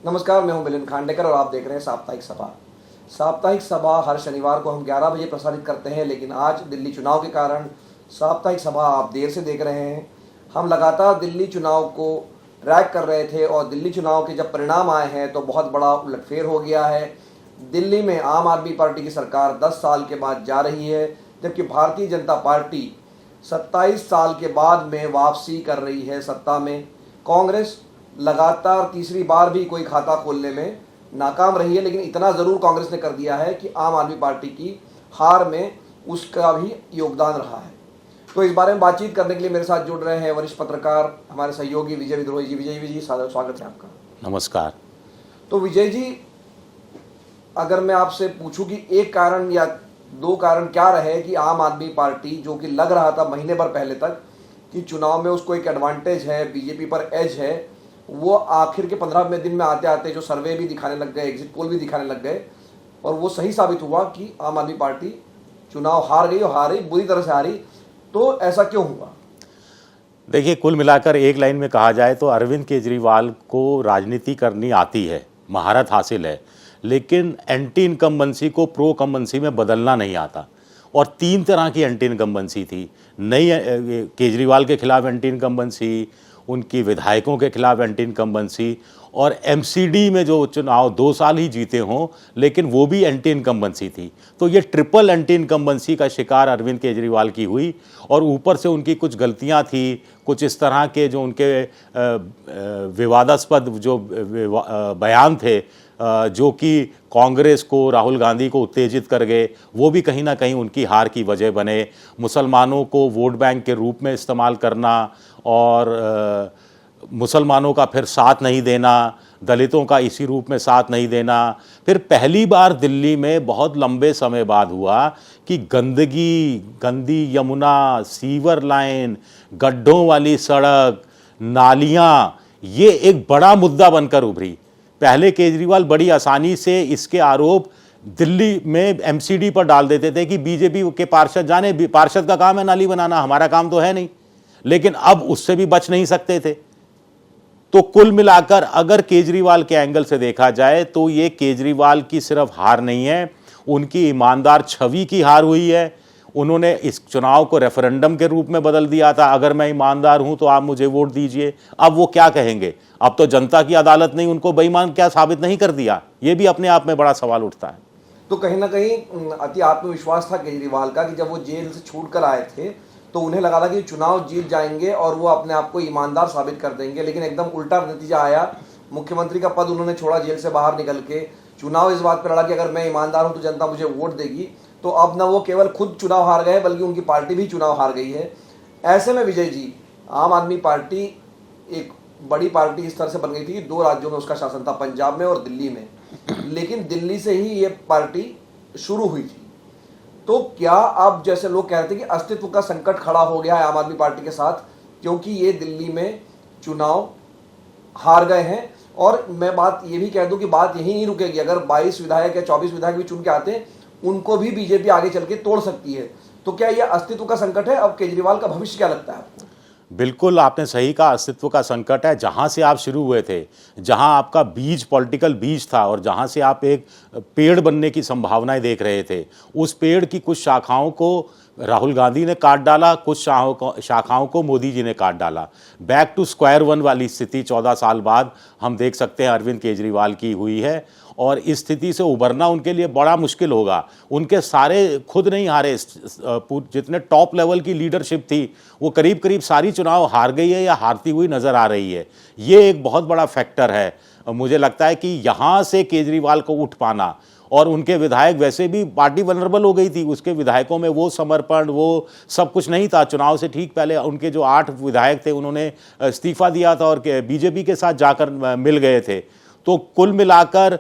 नमस्कार, मैं हूं मिलिंद खांडेकर और आप देख रहे हैं साप्ताहिक सभा। साप्ताहिक सभा हर शनिवार को हम 11 बजे प्रसारित करते हैं, लेकिन आज दिल्ली चुनाव के कारण साप्ताहिक सभा आप देर से देख रहे हैं। हम लगातार दिल्ली चुनाव को ट्रैक कर रहे थे और दिल्ली चुनाव के जब परिणाम आए हैं तो बहुत बड़ा उलटफेर हो गया है। दिल्ली में आम आदमी पार्टी की सरकार 10 साल के बाद जा रही है, जबकि भारतीय जनता पार्टी 27 साल के बाद में वापसी कर रही है सत्ता में। कांग्रेस लगातार तीसरी बार भी कोई खाता खोलने में नाकाम रही है, लेकिन इतना ज़रूर कांग्रेस ने कर दिया है कि आम आदमी पार्टी की हार में उसका भी योगदान रहा है। तो इस बारे में बातचीत करने के लिए मेरे साथ जुड़ रहे हैं वरिष्ठ पत्रकार हमारे सहयोगी विजय विद्रोही जी। विजय जी, स्वागत है आपका। नमस्कार। तो विजय जी, अगर मैं आपसे पूछूं कि एक कारण या दो कारण क्या रहे कि आम आदमी पार्टी, जो कि लग रहा था महीने भर पहले तक कि चुनाव में उसको एक एडवांटेज है, बीजेपी पर एज है, वो आखिर के 15वें दिन में आते आते जो सर्वे भी दिखाने लग गए, एग्जिट पोल भी दिखाने लग गए और वो सही साबित हुआ कि आम आदमी पार्टी चुनाव हार गई और हारी, बुरी तरह से हारी। तो ऐसा क्यों हुआ? देखिए, कुल मिलाकर एक लाइन में कहा जाए तो अरविंद केजरीवाल को राजनीति करनी आती है, महारत हासिल है, लेकिन एंटी इनकम्बेंसी को प्रो कम्बेंसी में बदलना नहीं आता। और 3 तरह की एंटी इनकम्बेंसी थी। नई केजरीवाल के खिलाफ एंटी इनकम्बेंसी, उनकी विधायकों के खिलाफ एंटी इनकम्बेंसी, और एमसीडी में जो चुनाव 2 साल ही जीते हों लेकिन वो भी एंटी इनकम्बेंसी थी। तो ये ट्रिपल एंटी इनकम्बेंसी का शिकार अरविंद केजरीवाल की हुई। और ऊपर से उनकी कुछ गलतियां थी, कुछ इस तरह के जो उनके विवादास्पद जो बयान थे, जो कि कांग्रेस को, राहुल गांधी को उत्तेजित कर गए, वो भी कहीं ना कहीं उनकी हार की वजह बने। मुसलमानों को वोट बैंक के रूप में इस्तेमाल करना और मुसलमानों का फिर साथ नहीं देना, दलितों का इसी रूप में साथ नहीं देना। फिर पहली बार दिल्ली में बहुत लंबे समय बाद हुआ कि गंदी यमुना, सीवर लाइन, गड्ढों वाली सड़क, नालियाँ, ये एक बड़ा मुद्दा बनकर उभरी। पहले केजरीवाल बड़ी आसानी से इसके आरोप दिल्ली में एमसीडी पर डाल देते थे कि बीजेपी के पार्षद, जाने पार्षद का काम है नाली बनाना, हमारा काम तो है नहीं। लेकिन अब उससे भी बच नहीं सकते थे। तो कुल मिलाकर अगर केजरीवाल के एंगल से देखा जाए तो ये केजरीवाल की सिर्फ हार नहीं है, उनकी ईमानदार छवि की हार हुई है। उन्होंने इस चुनाव को रेफरेंडम के रूप में बदल दिया था, अगर मैं ईमानदार हूं तो आप मुझे वोट दीजिए। अब वो क्या कहेंगे? अब तो जनता की अदालत ने उनको बेईमान क्या साबित नहीं कर दिया? ये भी अपने आप में बड़ा सवाल उठता है। तो कहीं ना कहीं अति आत्मविश्वास था केजरीवाल का कि जब वो जेल से छूट कर आए थे तो उन्हें लगा था कि चुनाव जीत जाएंगे और वो अपने आप को ईमानदार साबित कर देंगे, लेकिन एकदम उल्टा नतीजा आया। मुख्यमंत्री का पद उन्होंने छोड़ा जेल से बाहर निकल के। चुनाव इस बात पर लड़ा कि अगर मैं ईमानदार हूं तो जनता मुझे वोट देगी। तो अब न वो केवल खुद चुनाव हार गए बल्कि उनकी पार्टी भी चुनाव हार गई है। ऐसे में विजय जी, आम आदमी पार्टी एक बड़ी पार्टी इस तरह से बन गई थी कि 2 राज्यों में उसका शासन था, पंजाब में और दिल्ली में, लेकिन दिल्ली से ही ये पार्टी शुरू हुई थी। तो क्या अब जैसे लोग कह रहे थे कि अस्तित्व का संकट खड़ा हो गया है आम आदमी पार्टी के साथ, क्योंकि ये दिल्ली में चुनाव हार गए हैं? और मैं बात ये भी कह दूं कि बात यही नहीं रुकेगी। अगर 22 विधायक या 24 विधायक भी चुन के आते हैं, उनको भी बीजेपी आगे चल के तोड़ सकती है। तो क्या यह अस्तित्व का संकट है? अब केजरीवाल का भविष्य क्या लगता है आपको? बिल्कुल आपने सही कहा, अस्तित्व का संकट है। जहाँ से आप शुरू हुए थे, जहाँ आपका बीज, पॉलिटिकल बीज था और जहाँ से आप एक पेड़ बनने की संभावनाएं देख रहे थे, उस पेड़ की कुछ शाखाओं को राहुल गांधी ने काट डाला, कुछ शाखाओं को मोदी जी ने काट डाला। बैक टू स्क्वायर वन वाली स्थिति 14 साल बाद हम देख सकते हैं अरविंद केजरीवाल की हुई है। और इस स्थिति से उभरना उनके लिए बड़ा मुश्किल होगा। उनके सारे खुद नहीं हारे, जितने टॉप लेवल की लीडरशिप थी वो करीब करीब सारी चुनाव हार गई है या हारती हुई नज़र आ रही है। ये एक बहुत बड़ा फैक्टर है। मुझे लगता है कि यहाँ से केजरीवाल को उठ पाना, और उनके विधायक, वैसे भी पार्टी वनरेबल हो गई थी, उसके विधायकों में वो समर्पण, वो सब कुछ नहीं था। चुनाव से ठीक पहले उनके जो 8 विधायक थे उन्होंने इस्तीफा दिया था और बीजेपी के साथ जाकर मिल गए थे। तो कुल मिलाकर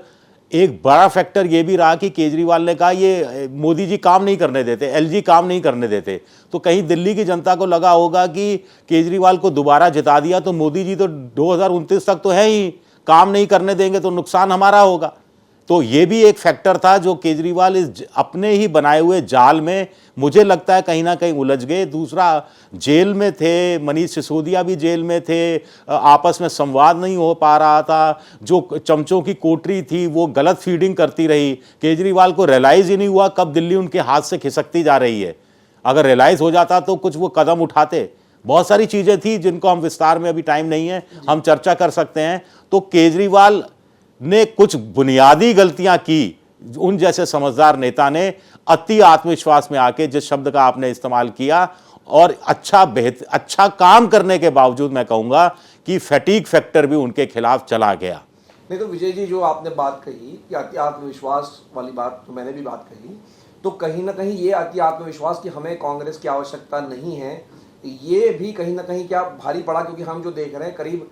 एक बड़ा फैक्टर ये भी रहा कि केजरीवाल ने कहा ये मोदी जी काम नहीं करने देते, एलजी काम नहीं करने देते। तो कहीं दिल्ली की जनता को लगा होगा कि केजरीवाल को दोबारा जिता दिया तो मोदी जी तो 2029 तक तो है ही, काम नहीं करने देंगे तो नुकसान हमारा होगा। तो ये भी एक फैक्टर था जो केजरीवाल इस अपने ही बनाए हुए जाल में मुझे लगता है कहीं ना कहीं उलझ गए। दूसरा, जेल में थे, मनीष सिसोदिया भी जेल में थे, आपस में संवाद नहीं हो पा रहा था, जो चमचों की कोठरी थी वो गलत फीडिंग करती रही। केजरीवाल को रियलाइज ही नहीं हुआ कब दिल्ली उनके हाथ से खिसकती जा रही है। अगर रियलाइज हो जाता तो कुछ वो कदम उठाते। बहुत सारी चीजें थी जिनको हम विस्तार में, अभी टाइम नहीं है, हम चर्चा कर सकते हैं। तो केजरीवाल ने कुछ बुनियादी गलतियां की। उन जैसे समझदार नेता ने अति आत्मविश्वास में आके, जिस शब्द का आपने इस्तेमाल किया, और अच्छा काम करने के बावजूद मैं कहूंगा कि फैटीग फैक्टर भी उनके खिलाफ चला गया। नहीं तो विजय जी, जो आपने बात कही कि अति आत्मविश्वास वाली बात, तो मैंने भी बात कही, तो कहीं ना कहीं ये अति आत्मविश्वास कि हमें कांग्रेस की आवश्यकता नहीं है, ये भी कहीं ना कहीं क्या भारी पड़ा, क्योंकि हम जो देख रहे हैं करीब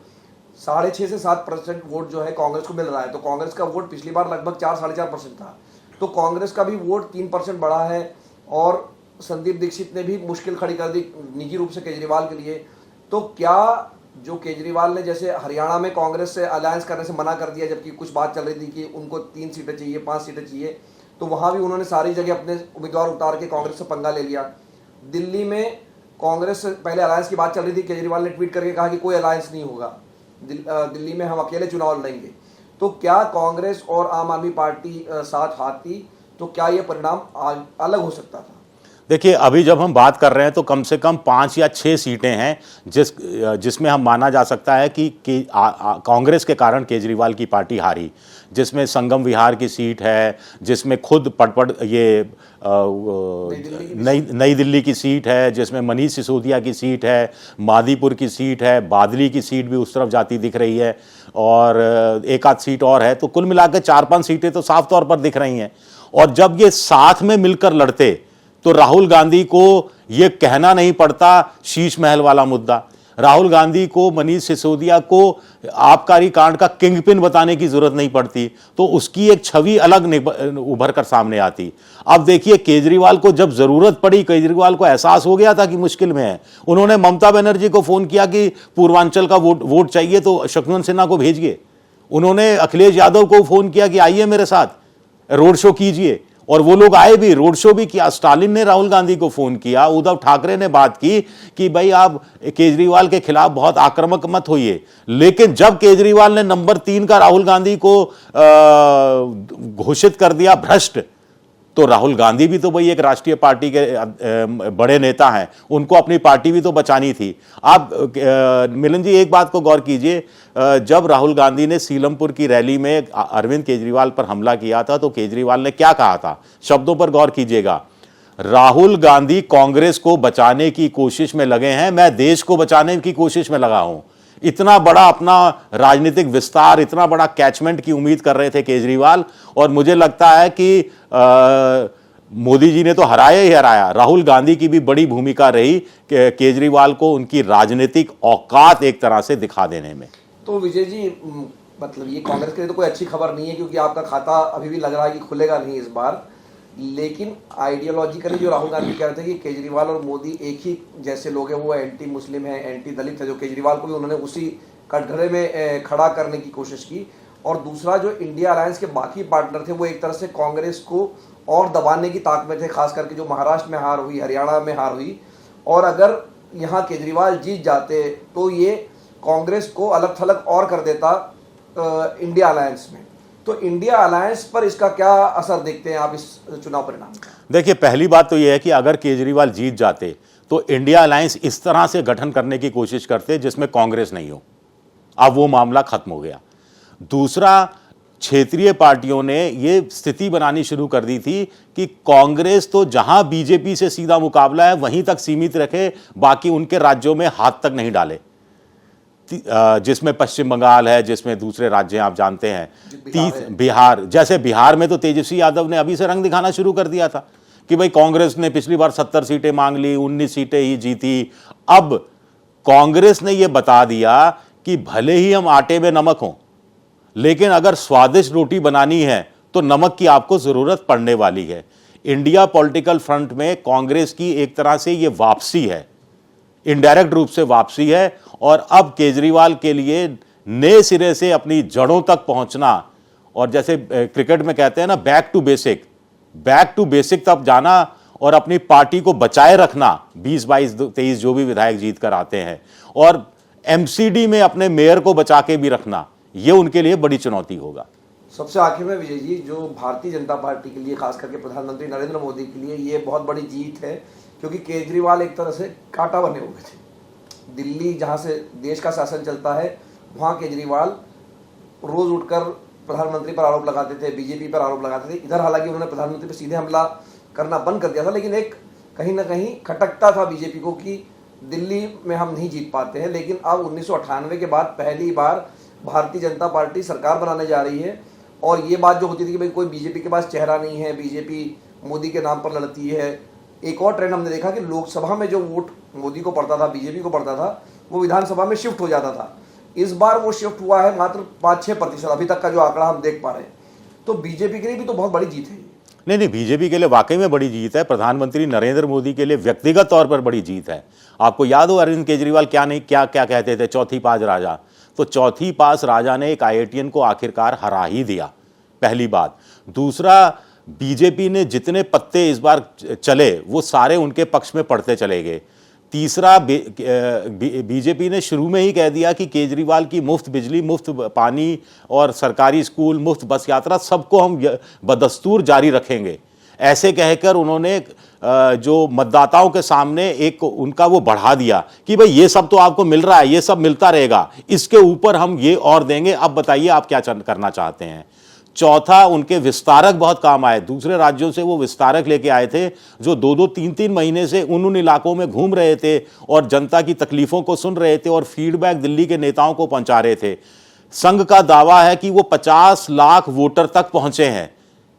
6.5 से 7% वोट जो है कांग्रेस को मिल रहा है। तो कांग्रेस का वोट पिछली बार लगभग 4-4.5% था, तो कांग्रेस का भी वोट 3% बढ़ा है। और संदीप दीक्षित ने भी मुश्किल खड़ी कर दी निजी रूप से केजरीवाल के लिए। तो क्या जो केजरीवाल ने जैसे हरियाणा में कांग्रेस से अलायंस करने से मना कर दिया, जबकि कुछ बात चल रही थी कि उनको 3 सीटें चाहिए, 5 सीटें चाहिए, तो वहां भी उन्होंने सारी जगह अपने उम्मीदवार उतार के कांग्रेस से पंगा ले लिया। दिल्ली में कांग्रेस से पहले अलायंस की बात चल रही थी, केजरीवाल ने ट्वीट करके कहा कि कोई अलायंस नहीं होगा, दिल्ली में हम अकेले चुनाव लड़ेंगे। तो क्या कांग्रेस और आम आदमी पार्टी साथ आती तो क्या ये परिणाम अलग हो सकता था? देखिए, अभी जब हम बात कर रहे हैं तो कम से कम 5 या 6 सीटें हैं जिसमें हम माना जा सकता है कि कांग्रेस के कारण केजरीवाल की पार्टी हारी, जिसमें संगम विहार की सीट है, जिसमें खुद पटपड़ ये नई दिल्ली की सीट है, जिसमें मनीष सिसोदिया की सीट है, मादीपुर की सीट है, बादली की सीट भी उस तरफ जाती दिख रही है, और एक आध सीट और है। तो कुल मिलाकर 4-5 सीटें तो साफ तौर पर दिख रही हैं। और जब ये साथ में मिलकर लड़ते तो राहुल गांधी को यह कहना नहीं पड़ता शीश महल वाला मुद्दा। राहुल गांधी को, मनीष सिसोदिया को आबकारी कांड का किंगपिन बताने की जरूरत नहीं पड़ती, तो उसकी एक छवि अलग उभर कर सामने आती। अब देखिए, केजरीवाल को जब जरूरत पड़ी, केजरीवाल को एहसास हो गया था कि मुश्किल में है, उन्होंने ममता बनर्जी को फोन किया कि पूर्वांचल का वोट चाहिए तो शत्रुघ्न सिन्हा को भेजिए। उन्होंने अखिलेश यादव को फोन किया कि आइए मेरे साथ रोड शो कीजिए, और वो लोग आए भी, रोड शो भी किया। स्टालिन ने राहुल गांधी को फोन किया, उद्धव ठाकरे ने बात की कि भाई आप केजरीवाल के खिलाफ बहुत आक्रामक मत होइए। लेकिन जब केजरीवाल ने नंबर 3 का राहुल गांधी को घोषित कर दिया भ्रष्ट, तो राहुल गांधी भी तो भाई एक राष्ट्रीय पार्टी के बड़े नेता हैं, उनको अपनी पार्टी भी तो बचानी थी। आप मिलन जी एक बात को गौर कीजिए, जब राहुल गांधी ने सीलमपुर की रैली में अरविंद केजरीवाल पर हमला किया था तो केजरीवाल ने क्या कहा था, शब्दों पर गौर कीजिएगा। राहुल गांधी कांग्रेस को बचाने की कोशिश में लगे हैं, मैं देश को बचाने की कोशिश में लगा हूं। इतना बड़ा अपना राजनीतिक विस्तार, इतना बड़ा कैचमेंट की उम्मीद कर रहे थे केजरीवाल, और मुझे लगता है कि मोदी जी ने तो हराया ही हराया। राहुल गांधी की भी बड़ी भूमिका रही केजरीवाल को उनकी राजनीतिक औकात एक तरह से दिखा देने में। तो विजय जी, मतलब ये कांग्रेस के लिए तो कोई अच्छी खबर नहीं है, क्योंकि आपका खाता अभी भी लग रहा है कि खुलेगा नहीं इस बार। लेकिन आइडियोलॉजिकली जो राहुल गांधी कह रहे थे कि केजरीवाल और मोदी एक ही जैसे लोग हैं, वो एंटी मुस्लिम है, एंटी दलित है, जो केजरीवाल को भी उन्होंने उसी कटघरे में खड़ा करने की कोशिश की। और दूसरा, जो इंडिया अलायंस के बाकी पार्टनर थे वो एक तरह से कांग्रेस को और दबाने की ताक में थे, खास करके जो महाराष्ट्र में हार हुई, हरियाणा में हार हुई। और अगर यहाँ केजरीवाल जीत जाते तो ये कांग्रेस को अलग थलग और कर देता इंडिया अलायंस में। तो इंडिया अलायंस पर इसका क्या असर देखते हैं आप इस चुनाव परिणाम? देखिए, पहली बात तो यह है कि अगर केजरीवाल जीत जाते तो इंडिया अलायंस इस तरह से गठन करने की कोशिश करते जिसमें कांग्रेस नहीं हो। अब वो मामला खत्म हो गया। दूसरा, क्षेत्रीय पार्टियों ने यह स्थिति बनानी शुरू कर दी थी कि कांग्रेस तो जहां बीजेपी से सीधा मुकाबला है वहीं तक सीमित रखे, बाकी उनके राज्यों में हाथ तक नहीं डाले, जिसमें पश्चिम बंगाल है, जिसमें दूसरे राज्य आप जानते हैं, बिहार, जैसे बिहार में तो तेजस्वी यादव ने अभी से रंग दिखाना शुरू कर दिया था कि भाई कांग्रेस ने पिछली बार 70 सीटें मांग ली, 19 सीटें ही जीती। अब कांग्रेस ने यह बता दिया कि भले ही हम आटे में नमक हों, लेकिन अगर स्वादिष्ट रोटी बनानी है तो नमक की आपको जरूरत पड़ने वाली है। इंडिया पॉलिटिकल फ्रंट में कांग्रेस की एक तरह से यह वापसी है, इनडायरेक्ट रूप से वापसी है। और अब केजरीवाल के लिए नए सिरे से अपनी जड़ों तक पहुंचना और जैसे क्रिकेट में कहते हैं ना, बैक टू बेसिक तब जाना और अपनी पार्टी को बचाए रखना। 20, 22, 23 जो भी विधायक जीत कर आते हैं, और एमसीडी में अपने मेयर को बचा के भी रखना, यह उनके लिए बड़ी चुनौती होगा। सबसे आखिर में विजय जी, जो भारतीय जनता पार्टी के लिए, खास करके प्रधानमंत्री नरेंद्र मोदी के लिए ये बहुत बड़ी जीत है, क्योंकि केजरीवाल एक तरह से कांटा बने हुए थे। दिल्ली जहां से देश का शासन चलता है, वहां केजरीवाल रोज उठकर प्रधानमंत्री पर आरोप लगाते थे, बीजेपी पर आरोप लगाते थे। इधर हालांकि उन्होंने प्रधानमंत्री पर सीधे हमला करना बंद कर दिया था, लेकिन एक कहीं ना कहीं खटकता था बीजेपी को कि दिल्ली में हम नहीं जीत पाते हैं। लेकिन अब 1998 के बाद पहली बार भारतीय जनता पार्टी सरकार बनाने जा रही है, और ये बात जो होती थी कि भाई कोई बीजेपी के पास चेहरा नहीं है, बीजेपी मोदी के नाम पर लड़ती है। एक और ट्रेंड हमने देखा कि लोकसभा में जो वोट मोदी को पड़ता था, बीजेपी को पड़ता था, वो विधानसभा में शिफ्ट हो जाता था। इस बार वो शिफ्ट हुआ है मात्र 5-6% अभी तक का जो आंकड़ा हम देख पा रहे हैं। तो बीजेपी के लिए भी तो बहुत बड़ी जीत है। नहीं, बीजेपी के लिए वाकई में बड़ी जीत है। प्रधानमंत्री नरेंद्र मोदी के लिए व्यक्तिगत तौर पर बड़ी जीत है। आपको याद हो अरविंद केजरीवाल क्या कहते थे, चौथी पास राजा। तो चौथी पास राजा ने एक आईआईटीएन को आखिरकार हरा ही दिया, पहली बात। दूसरा, बीजेपी ने जितने पत्ते इस बार चले वो सारे उनके पक्ष में पड़ते चले गए। तीसरा, बीजेपी ने शुरू में ही कह दिया कि केजरीवाल की मुफ्त बिजली, मुफ्त पानी और सरकारी स्कूल, मुफ्त बस यात्रा, सबको हम बदस्तूर जारी रखेंगे। ऐसे कहकर उन्होंने जो मतदाताओं के सामने एक उनका वो बढ़ा दिया कि भाई ये सब तो आपको मिल रहा है, ये सब मिलता रहेगा, इसके ऊपर हम ये और देंगे, अब बताइए आप क्या करना चाहते हैं। चौथा, उनके विस्तारक बहुत काम आए। दूसरे राज्यों से वो विस्तारक लेके आए थे जो 2-2, 3-3 महीने से उन इलाकों में घूम रहे थे और जनता की तकलीफों को सुन रहे थे और फीडबैक दिल्ली के नेताओं को पहुंचा रहे थे। संघ का दावा है कि वो 50 लाख वोटर तक पहुंचे हैं,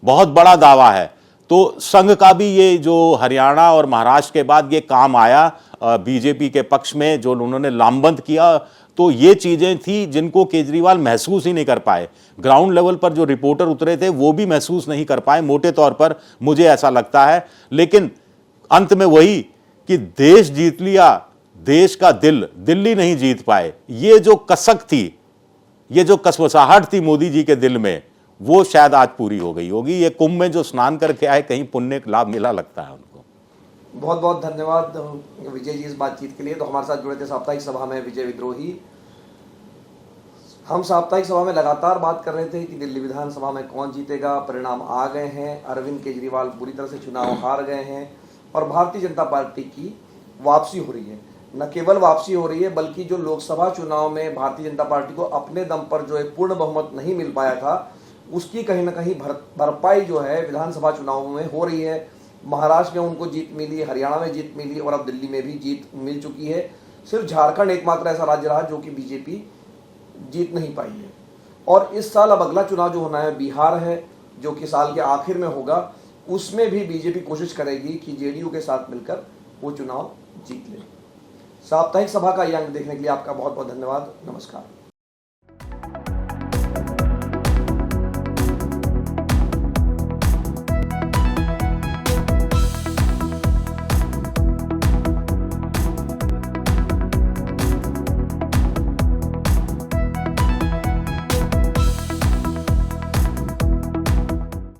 बहुत बड़ा दावा है। तो संघ का भी ये जो हरियाणा और महाराष्ट्र के बाद ये काम आया बीजेपी के पक्ष में, जो उन्होंने लामबंद किया, तो ये चीजें थी जिनको केजरीवाल महसूस ही नहीं कर पाए। ग्राउंड लेवल पर जो रिपोर्टर उतरे थे वो भी महसूस नहीं कर पाए, मोटे तौर पर मुझे ऐसा लगता है। लेकिन अंत में वही कि देश जीत लिया, देश का दिल दिल्ली नहीं जीत पाए। ये जो कसक थी, ये जो कसवसाहट थी मोदी जी के दिल में, वो शायद आज पूरी हो गई होगी। ये कुंभ में जो स्नान करके आए, कहीं पुण्य का लाभ मिला लगता है उनको। बहुत बहुत धन्यवाद विजय जी इस बातचीत के लिए। तो हमारे साथ जुड़े थे साप्ताहिक सभा में विजय विद्रोही। हम साप्ताहिक सभा में लगातार बात कर रहे थे कि दिल्ली विधानसभा में कौन जीतेगा। परिणाम आ गए हैं, अरविंद केजरीवाल पूरी तरह से चुनाव हार गए हैं और भारतीय जनता पार्टी की वापसी हो रही है। न केवल वापसी हो रही है, बल्कि जो लोकसभा चुनाव में भारतीय जनता पार्टी को अपने दम पर जो एक पूर्ण बहुमत नहीं मिल पाया था, उसकी कहीं ना कहीं भरपाई जो है विधानसभा चुनाव में हो रही है। महाराष्ट्र में उनको जीत मिली, हरियाणा में जीत मिली और अब दिल्ली में भी जीत मिल चुकी है। सिर्फ झारखंड एकमात्र ऐसा राज्य रहा जो कि बीजेपी जीत नहीं पाई है। और इस साल अब अगला चुनाव जो होना है बिहार है, जो कि साल के आखिर में होगा। उसमें भी बीजेपी कोशिश करेगी कि जेडीयू के साथ मिलकर वो चुनाव जीत ले। साप्ताहिक सभा का ये अंक देखने के लिए आपका बहुत बहुत धन्यवाद। नमस्कार।